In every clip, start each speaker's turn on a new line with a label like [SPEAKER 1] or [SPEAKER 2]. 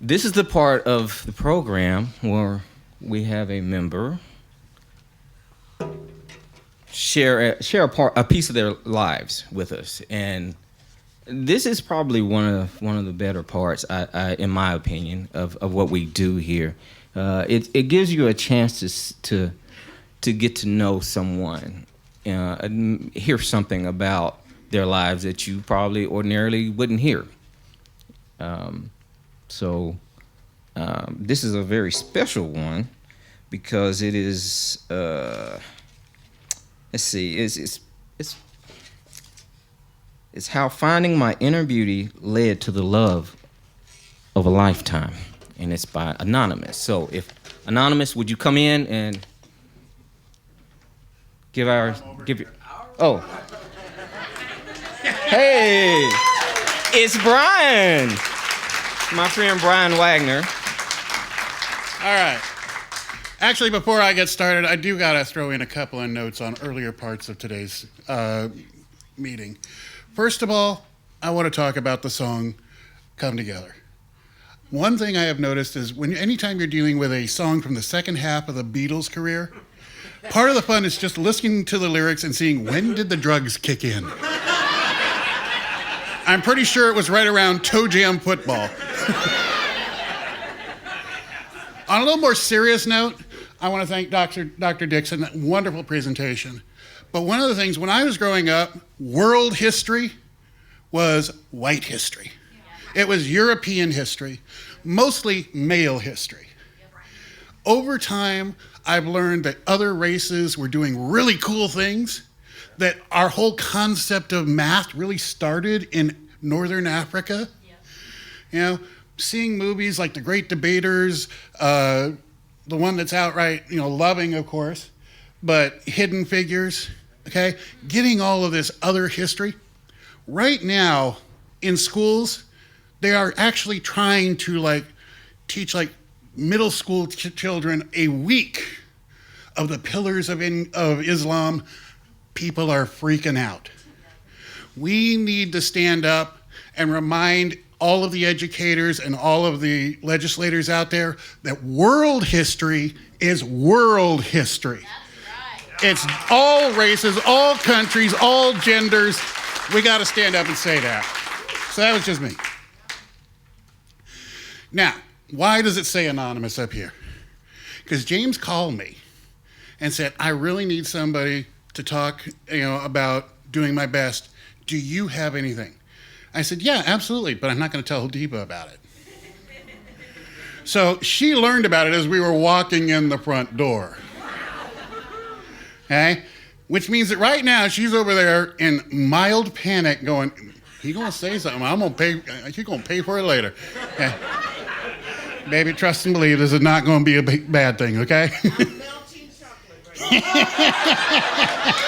[SPEAKER 1] This is the part of the program where we have a member share a piece of their lives with us, and this is probably one of the better parts, in my opinion, of what we do here. It gives you a chance to get to know someone, and hear something about their lives that you probably ordinarily wouldn't hear. So this is a very special one because it is. Let's see. It's how finding my inner beauty led to the love of a lifetime, and it's by Anonymous. So, if Anonymous, would you come in and give your? Oh, hey, it's Brian, my friend Brian Wagner.
[SPEAKER 2] All right. Actually, before I get started, I do got to throw in a couple of notes on earlier parts of today's meeting. First of all, I want to talk about the song Come Together. One thing I have noticed is anytime you're dealing with a song from the second half of the Beatles' career, part of the fun is just listening to the lyrics and seeing when did the drugs kick in. I'm pretty sure it was right around Toe Jam football. On a little more serious note, I want to thank Dr. Dixon, wonderful presentation. But one of the things, when I was growing up, world history was white history. It was European history, mostly male history. Over time, I've learned that other races were doing really cool things, that our whole concept of math really started in Northern Africa. You know, seeing movies like The Great Debaters, the one that's outright, loving, of course, but Hidden Figures, okay? Getting all of this other history. Right now, in schools, they are actually trying to teach middle school children a week of the pillars of Islam. People are freaking out. We need to stand up and remind all of the educators and all of the legislators out there that world history is world history. That's right. It's all races, all countries, all genders. We got to stand up and say that. So that was just me. Now, why does it say Anonymous up here? Because James called me and said, I really need somebody to talk, about doing my best. Do you have anything? I said, yeah, absolutely, but I'm not going to tell Deepa about it. So she learned about it as we were walking in the front door. Okay? Which means that right now she's over there in mild panic going, he going to say something, I'm going to pay, she's going to pay for it later. Okay? Baby, trust and believe this is not going to be a bad thing, okay? I'm melting chocolate right now.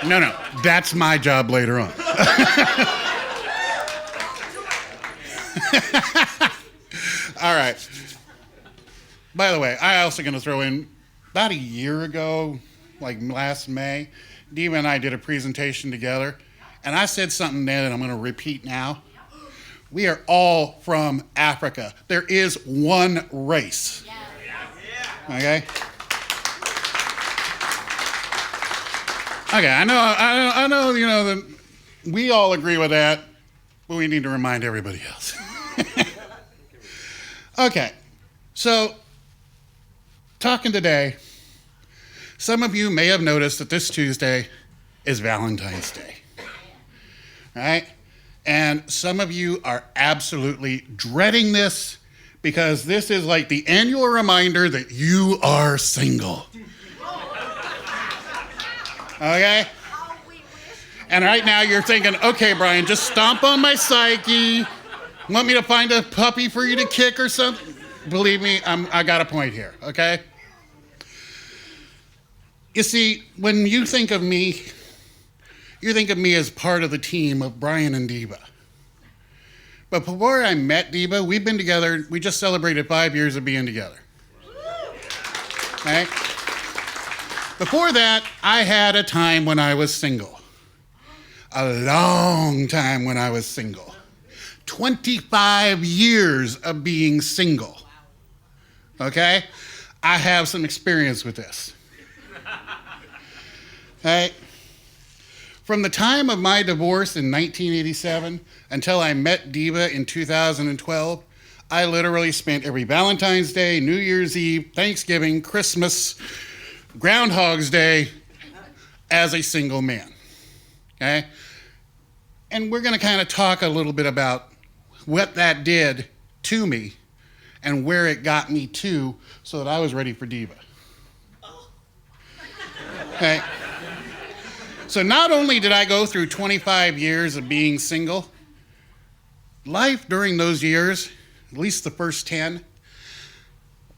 [SPEAKER 2] No, that's my job later on. All right. By the way, I also going to throw in, about a year ago, last May, Diva and I did a presentation together, and I said something then that I'm going to repeat now. We are all from Africa. There is one race. Okay? Okay, I know, that we all agree with that, but we need to remind everybody else. Okay, so talking today, some of you may have noticed that this Tuesday is Valentine's Day, right? And some of you are absolutely dreading this because this is like the annual reminder that you are single. Okay? And right now you're thinking, okay, Brian, just stomp on my psyche. Want me to find a puppy for you to kick or something? Believe me, I got a point here, okay? You see, when you think of me, you think of me as part of the team of Brian and Diva. But before I met Diva, we've been together, we just celebrated 5 years of being together. Okay? Before that, I had a time when I was single. A long time when I was single. 25 years of being single. Okay? I have some experience with this. Okay? From the time of my divorce in 1987 until I met Diva in 2012, I literally spent every Valentine's Day, New Year's Eve, Thanksgiving, Christmas, Groundhog's Day as a single man. Okay? And we're going to kind of talk a little bit about what that did to me and where it got me to so that I was ready for Diva. Okay? So not only did I go through 25 years of being single, life during those years, at least the first 10,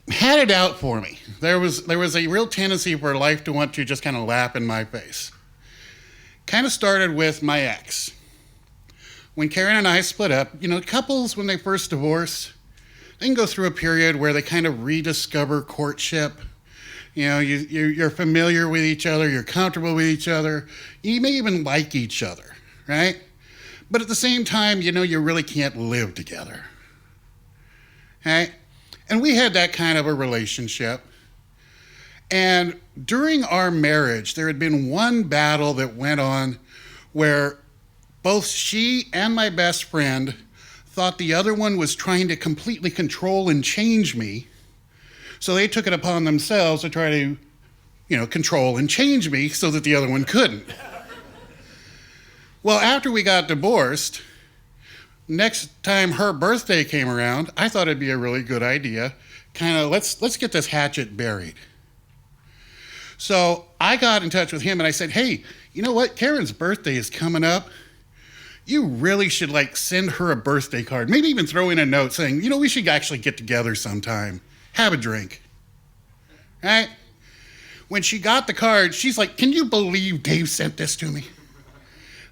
[SPEAKER 2] had it out for me. There was a real tendency for life to want to just kind of laugh in my face. Kind of started with my ex. When Karen and I split up, couples, when they first divorce, they can go through a period where they kind of rediscover courtship. You're familiar with each other, you're comfortable with each other, you may even like each other, right? But at the same time, you really can't live together, okay? And we had that kind of a relationship. And during our marriage, there had been one battle that went on where both she and my best friend thought the other one was trying to completely control and change me. So they took it upon themselves to try to, control and change me so that the other one couldn't. Well, after we got divorced, next time her birthday came around, I thought it'd be a really good idea. Let's get this hatchet buried. So I got in touch with him and I said, hey, you know what? Karen's birthday is coming up. You really should send her a birthday card. Maybe even throw in a note saying, we should actually get together sometime. Have a drink, right? When she got the card, she's like, can you believe Dave sent this to me?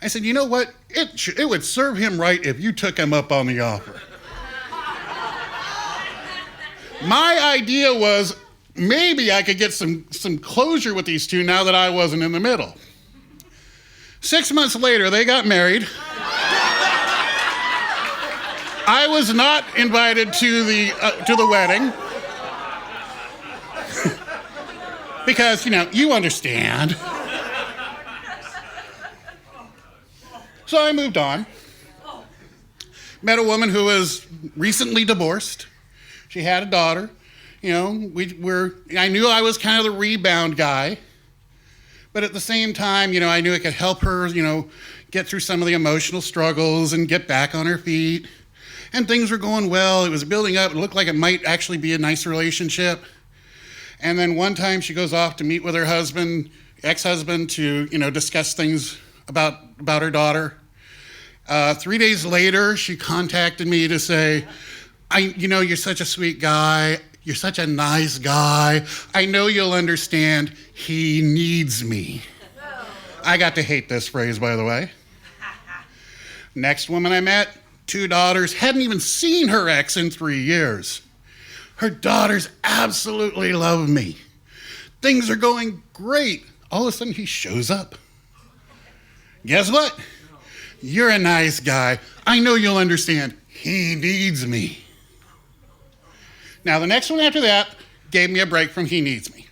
[SPEAKER 2] I said, you know what? It would serve him right if you took him up on the offer. My idea was maybe I could get some closure with these two now that I wasn't in the middle. 6 months later, they got married. I was not invited to the wedding. Because, you understand. So I moved on. Met a woman who was recently divorced. She had a daughter. I knew I was kind of the rebound guy. But at the same time, I knew it could help her, get through some of the emotional struggles and get back on her feet. And things were going well. It was building up. It looked like it might actually be a nice relationship. And then one time she goes off to meet with her husband, ex-husband, to, discuss things about her daughter. 3 days later, she contacted me to say, you're such a sweet guy. You're such a nice guy. I know you'll understand. He needs me. I got to hate this phrase, by the way. Next woman I met, 2 daughters, hadn't even seen her ex in 3 years. Her daughters absolutely love me. Things are going great. All of a sudden, he shows up. Guess what? You're a nice guy. I know you'll understand. He needs me. Now, the next one after that gave me a break from he needs me.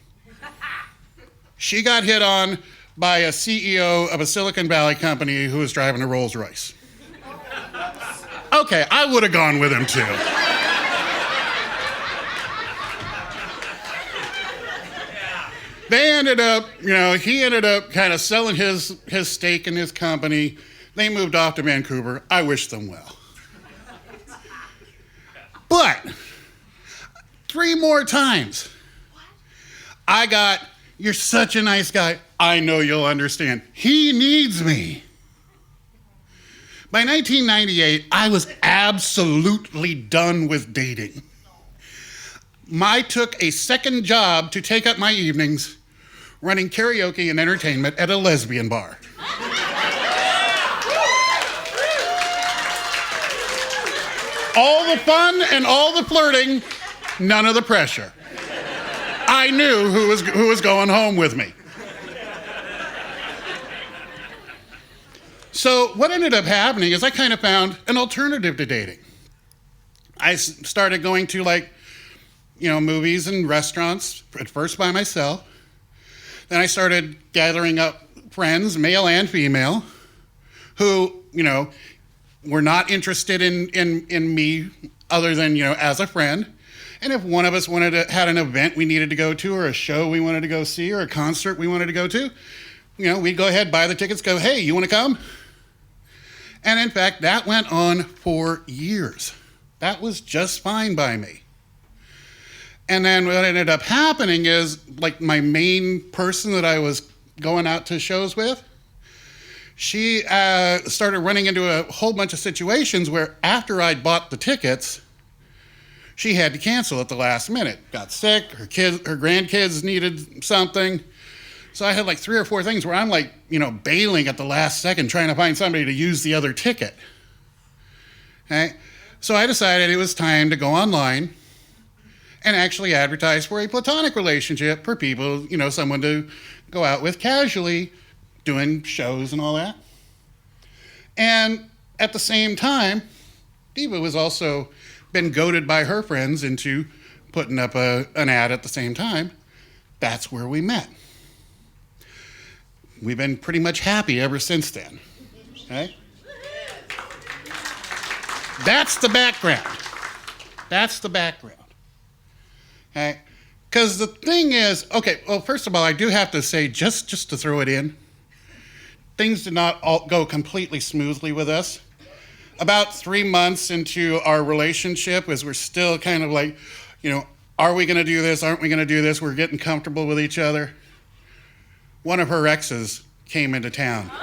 [SPEAKER 2] She got hit on by a CEO of a Silicon Valley company who was driving a Rolls Royce. Okay, I would have gone with him too. They ended up, he ended up kind of selling his stake in his company. They moved off to Vancouver. I wish them well. But 3 more times, I got, you're such a nice guy. I know you'll understand. He needs me. By 1998, I was absolutely done with dating. I took a second job to take up my evenings running karaoke and entertainment at a lesbian bar. All the fun and all the flirting, none of the pressure. I knew who was going home with me. So what ended up happening is I kind of found an alternative to dating. I started going to movies and restaurants, at first by myself. Then I started gathering up friends, male and female, who, were not interested in me other than, as a friend. And if one of us had an event we needed to go to, or a show we wanted to go see, or a concert we wanted to go to, we'd go ahead, buy the tickets, go, hey, you want to come? And in fact, that went on for years. That was just fine by me. And then what ended up happening is, my main person that I was going out to shows with, she started running into a whole bunch of situations where after I'd bought the tickets, she had to cancel at the last minute. Got sick, her grandkids needed something. So I had 3 or 4 things where I'm bailing at the last second trying to find somebody to use the other ticket. Okay? So I decided it was time to go online and actually advertise for a platonic relationship for people, someone to go out with casually, doing shows and all that. And at the same time, Diva was also been goaded by her friends into putting up an ad at the same time. That's where we met. We've been pretty much happy ever since then. Okay? That's the background. That's the background. Okay? Because the thing is, okay, well, first of all, I do have to say, just to throw it in, things did not all go completely smoothly with us. About 3 months into our relationship, as we're still kind of are we going to do this? Aren't we going to do this? We're getting comfortable with each other. One of her exes came into town. Nice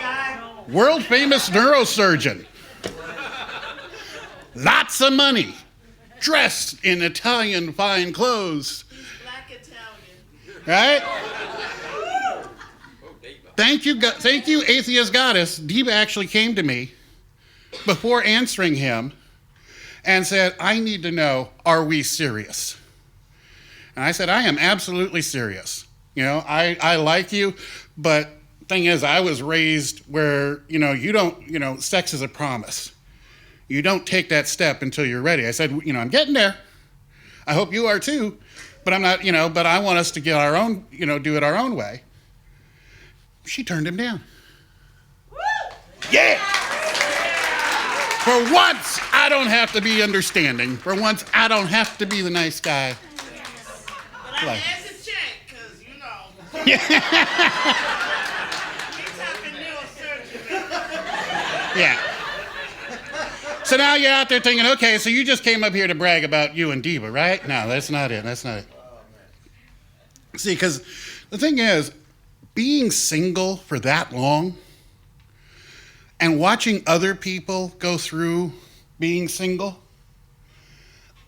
[SPEAKER 2] guy. World famous neurosurgeon. Lots of money. Dressed in Italian fine clothes.
[SPEAKER 3] He's black Italian.
[SPEAKER 2] Right? Thank you, Atheist Goddess. Diva actually came to me before answering him and said, I need to know, are we serious? And I said, I am absolutely serious. I like you, but thing is, I was raised where, you don't, sex is a promise. You don't take that step until you're ready. I said, I'm getting there. I hope you are too, but I'm not, but I want us to get our own, do it our own way. She turned him down. Woo! Yeah! For once, I don't have to be understanding. For once, I don't have to be the nice guy.
[SPEAKER 3] But I asked a check, because,
[SPEAKER 2] Yeah.
[SPEAKER 3] he's talking neurosurgery.
[SPEAKER 2] Yeah. So now you're out there thinking, okay, so you just came up here to brag about you and Diva, right? No, that's not it. That's not it. See, because the thing is, being single for that long and watching other people go through being single,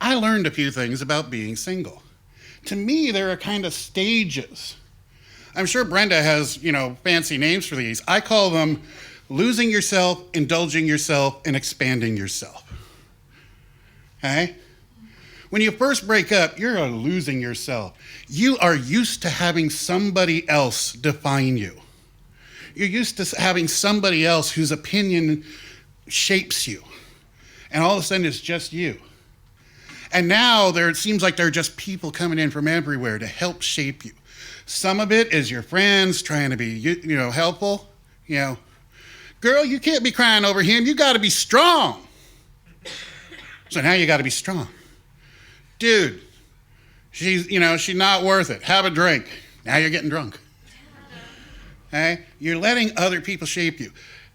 [SPEAKER 2] I learned a few things about being single. To me, there are kind of stages. I'm sure Brenda has, fancy names for these. I call them losing yourself, indulging yourself, and expanding yourself. Okay? When you first break up, you're losing yourself. You are used to having somebody else define you. You're used to having somebody else whose opinion shapes you. And all of a sudden, it's just you. And now it seems like there are just people coming in from everywhere to help shape you. Some of it is your friends trying to be, helpful. Girl, you can't be crying over him. You got to be strong. So now you got to be strong. Dude, she's not worth it. Have a drink. Now you're getting drunk. Okay? You're letting other people shape you.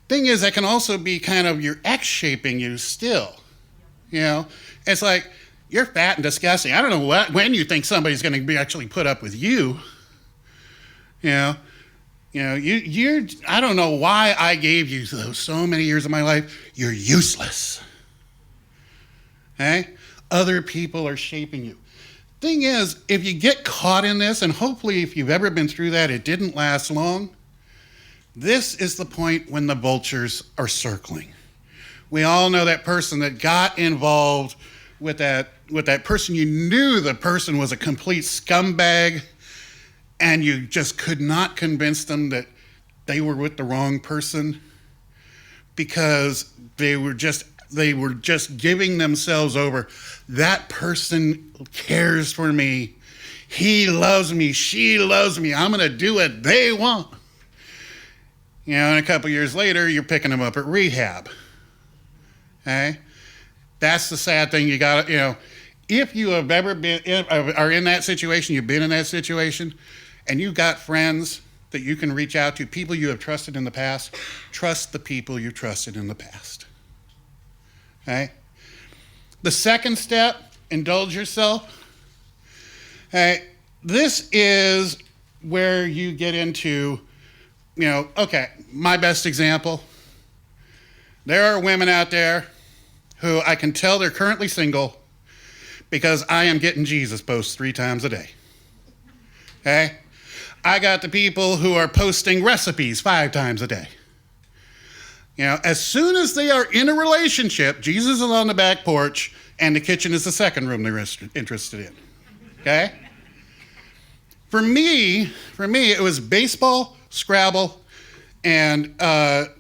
[SPEAKER 2] Thing is, that can also be kind of your ex shaping you still. It's like, you're fat and disgusting. I don't know when you think somebody's going to be actually put up with you. You're I don't know why I gave you so many years of my life. You're useless. Okay? Other people are shaping you. Thing is, if you get caught in this, and hopefully if you've ever been through that, it didn't last long, this is the point when the vultures are circling. We all know that person that got involved with that person. You knew the person was a complete scumbag, and you just could not convince them that they were with the wrong person because they were just giving themselves over. That person cares for me. He loves me. She loves me. I'm going to do what they want. And a couple years later, you're picking them up at rehab. Okay? That's the sad thing. You got to, if you have ever are in that situation, you've been in that situation, and you've got friends that you can reach out to, people you have trusted in the past, trust the people you trusted in the past. Okay? The second step, indulge yourself. Okay? This is where you get into, okay, my best example. There are women out there who I can tell they're currently single because I am getting Jesus posts 3 times a day. Okay? I got the people who are posting recipes 5 times a day. As soon as they are in a relationship, Jesus is on the back porch and the kitchen is the second room they're interested in. Okay? For me, it was baseball, Scrabble, and karaoke.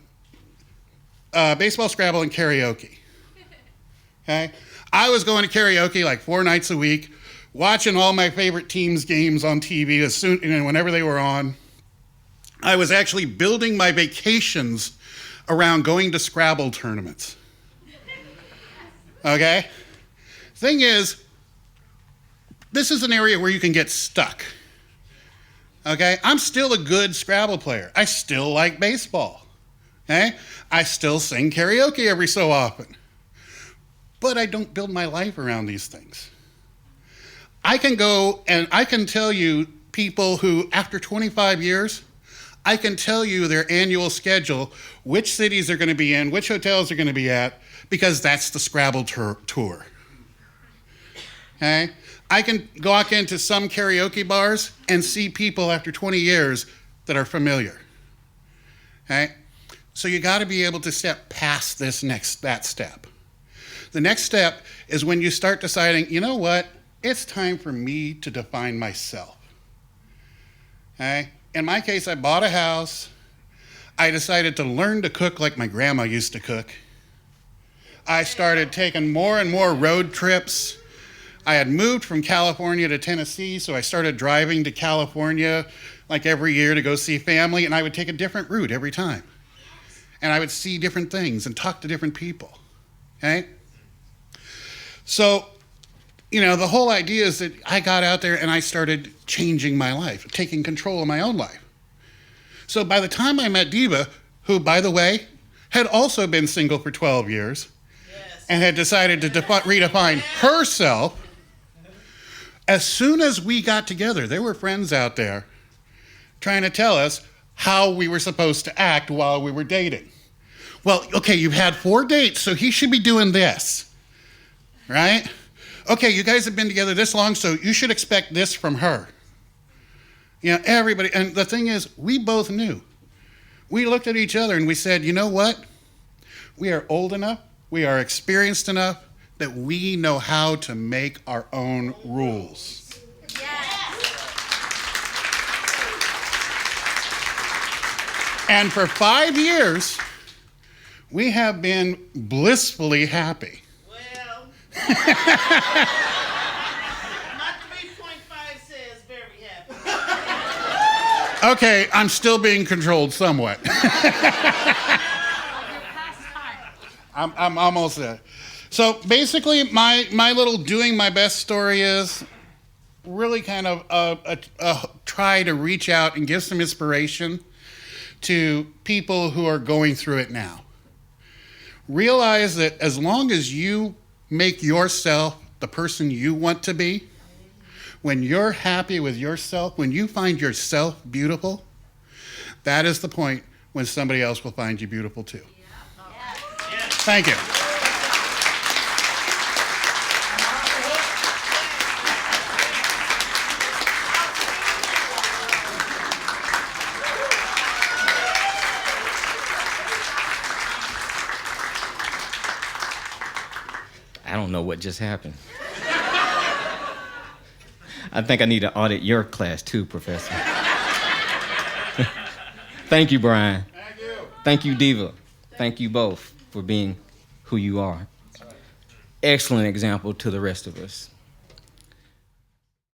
[SPEAKER 2] Okay? I was going to karaoke like 4 nights a week, watching all my favorite teams' games on TV whenever they were on. I was actually building my vacations around going to Scrabble tournaments. Okay? Thing is, this is an area where you can get stuck. Okay? I'm still a good Scrabble player. I still like baseball. Okay? I still sing karaoke every so often. But I don't build my life around these things. I can go and I can tell you people who, after 25 years, I can tell you their annual schedule, which cities they're going to be in, which hotels they're going to be at, because that's the Scrabble tour. Okay? I can walk into some karaoke bars and see people after 20 years that are familiar. Okay? So you got to be able to step past that step. The next step is when you start deciding, you know what? It's time for me to define myself. Okay? In my case, I bought a house. I decided to learn to cook like my grandma used to cook. I started taking more and more road trips. I had moved from California to Tennessee, so I started driving to California like every year to go see family, and I would take a different route every time. And I would see different things and talk to different people. Okay? So, the whole idea is that I got out there and I started changing my life, taking control of my own life. So by the time I met Diva, who, by the way, had also been single for 12 years, yes, and had decided to redefine herself, as soon as we got together, there were friends out there trying to tell us how we were supposed to act while we were dating. Well, okay, you've had 4 dates, so he should be doing this, right? Okay, you guys have been together this long, so you should expect this from her. Everybody, and the thing is, we both knew. We looked at each other and we said, you know what? We are old enough, we are experienced enough that we know how to make our own rules. Yes. And for 5 years, we have been blissfully happy.
[SPEAKER 3] My 3.5 says very happy.
[SPEAKER 2] Okay, I'm still being controlled somewhat. I'm almost there. So basically, my little doing my best story is really kind of a try to reach out and give some inspiration to people who are going through it now. Realize that as long as you make yourself the person you want to be, when you're happy with yourself, when you find yourself beautiful, that is the point when somebody else will find you beautiful too. Thank you.
[SPEAKER 1] I don't know what just happened. I think I need to audit your class too, Professor. Thank you, Brian.
[SPEAKER 2] Thank you.
[SPEAKER 1] Thank you, Diva. Thank you both for being who you are. Excellent example to the rest of us.